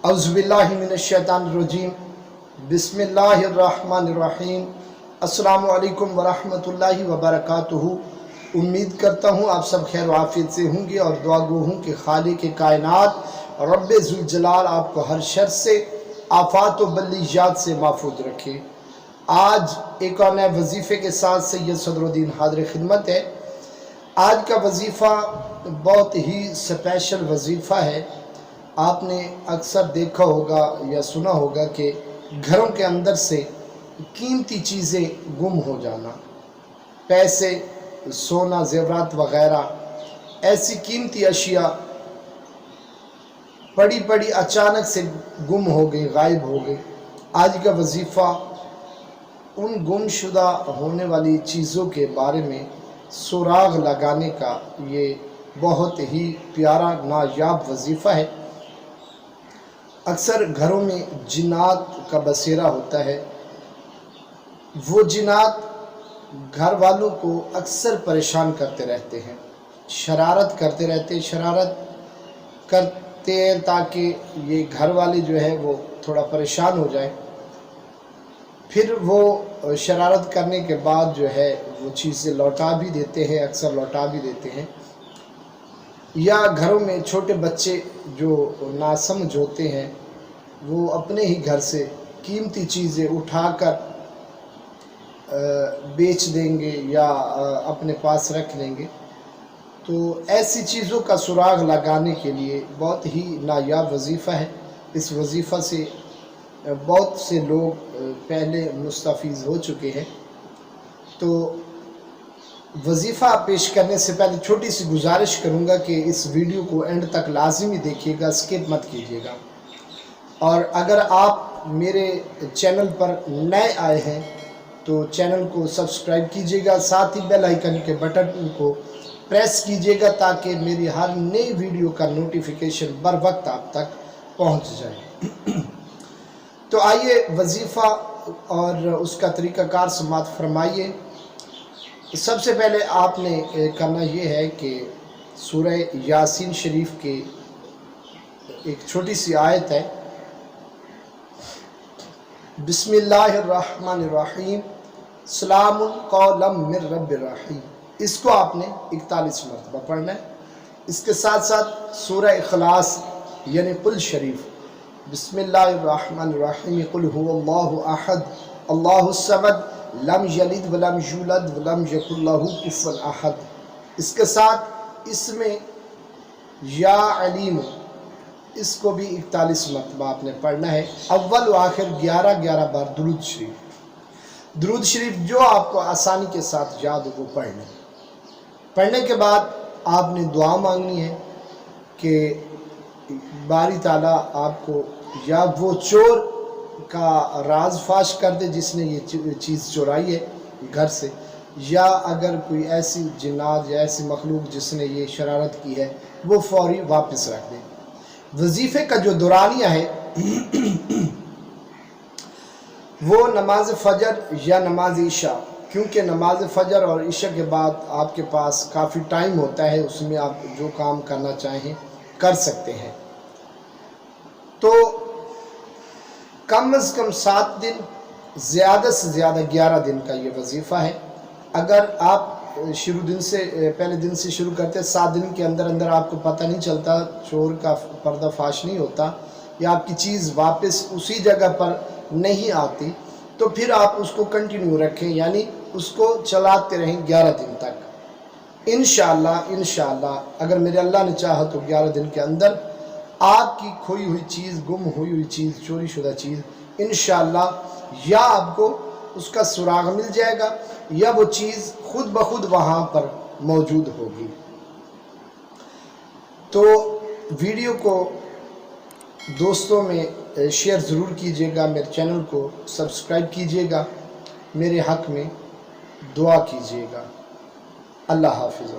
औज़ुबिल्लाहि मिनश्शैतानिर्रजीम बिस्मिल्लाहिर्रहमानिर्रहीम अस्सलामु अलैकुम वरहमतुल्लाहि वबरकातुहू। उम्मीद करता हूँ आप सब खैर आफियत से होंगे और दुआ गो हूँ कि खालिक कायनात रब्बे ज़ुल जलाल आपको हर शर से, आफात व बल्लियात से महफूज रखे। आज एक और नए वजीफ़े के साथ सैयद सदरुद्दीन हाज़िर खिदमत है। आज का वजीफ़ा बहुत ही स्पेशल वजीफ़ा है। आपने अक्सर देखा होगा या सुना होगा कि घरों के अंदर से कीमती चीज़ें गुम हो जाना, पैसे, सोना, ज़ेवरात वग़ैरह, ऐसी कीमती अशिया पड़ी पड़ी अचानक से गुम हो गई, गायब हो गई। आज का वजीफ़ा उन गुमशुदा होने वाली चीज़ों के बारे में सुराग लगाने का ये बहुत ही प्यारा नायाब वजीफ़ा है। अक्सर घरों में जिन्नात का बसेरा होता है। वो जिन्नात घर वालों को अक्सर परेशान करते रहते हैं, शरारत करते रहते हैं ताकि ये घर वाले जो है वो थोड़ा परेशान हो जाए। फिर वो शरारत करने के बाद जो है वो चीज़ें लौटा भी देते हैं, अक्सर लौटा भी देते हैं। या घरों में छोटे बच्चे जो नासमझ होते हैं वो अपने ही घर से कीमती चीज़ें उठाकर बेच देंगे या अपने पास रख लेंगे। तो ऐसी चीज़ों का सुराग लगाने के लिए बहुत ही नायाब वजीफ़ा है। इस वजीफ़ा से बहुत से लोग पहले मुस्तफ़ीज़ हो चुके हैं। तो वजीफ़ा पेश करने से पहले छोटी सी गुजारिश करूँगा कि इस वीडियो को एंड तक लाजमी देखिएगा, स्किप मत कीजिएगा। और अगर आप मेरे चैनल पर नए आए हैं तो चैनल को सब्सक्राइब कीजिएगा, साथ ही बेल आइकन के बटन को प्रेस कीजिएगा ताकि मेरी हर नई वीडियो का नोटिफिकेशन बर वक्त आप तक पहुंच जाए। तो आइए वजीफ़ा और उसका तरीक़ाकार समाअत फरमाइए। सबसे पहले आपने करना ये है कि सूरह यासीन शरीफ के एक छोटी सी आयत है, बिस्मिल्लाहिर्रहमानिर्रहीम सलामुन कौलम मिर रब्बिर रहीम। इसको आपने 41 मरतबा पढ़ना है। इसके साथ साथ सूरह इखलास यानी कुल शरीफ, बिस्मिल्लाहिर्रहमानिर्रहीम कुल हुवल्लाहु अहद अल्लाहुस समद लम यलिद वलम यूलद वलम यकुल लहू कुफुवन अहद। इसके साथ इसमें या अलीम, इसको भी 41 मरतबा आपने पढ़ना है। अव्वल व आखिर 11 बार दुरूद शरीफ। दुरूद शरीफ जो आपको आसानी के साथ याद हो वो पढ़ लें। पढ़ने के बाद आपने दुआ मांगनी है कि बारी ताला आपको या वो चोर का राज फाश कर दे जिसने ये चीज़ चुराई है घर से, या अगर कोई ऐसी जिन्नात या ऐसी मखलूक जिसने ये शरारत की है वो फौरी वापस रख दे। वजीफ़े का जो दुरानिया है वो नमाज फ़जर या नमाज ईशा, क्योंकि नमाज फ़जर और ईशा के बाद आपके पास काफ़ी टाइम होता है, उसमें आप जो काम करना चाहें कर सकते हैं। तो कम से कम 7 दिन, ज़्यादा से ज़्यादा 11 दिन का ये वजीफ़ा है। अगर आप पहले दिन से शुरू करते हैं, 7 दिन के अंदर अंदर आपको पता नहीं चलता, चोर का पर्दाफाश नहीं होता या आपकी चीज़ वापस उसी जगह पर नहीं आती, तो फिर आप उसको कंटिन्यू रखें, यानी उसको चलाते रहें 11 दिन तक। इंशाअल्लाह अगर मेरे अल्लाह ने चाहा तो 11 दिन के अंदर आपकी खोई हुई चीज़, गुम हुई हुई चीज़, चोरी शुदा चीज़ इंशाअल्लाह या आपको उसका सुराग मिल जाएगा या वो चीज़ खुद ब खुद वहाँ पर मौजूद होगी। तो वीडियो को दोस्तों में शेयर ज़रूर कीजिएगा, मेरे चैनल को सब्सक्राइब कीजिएगा, मेरे हक़ में दुआ कीजिएगा। अल्लाह हाफ़िज़।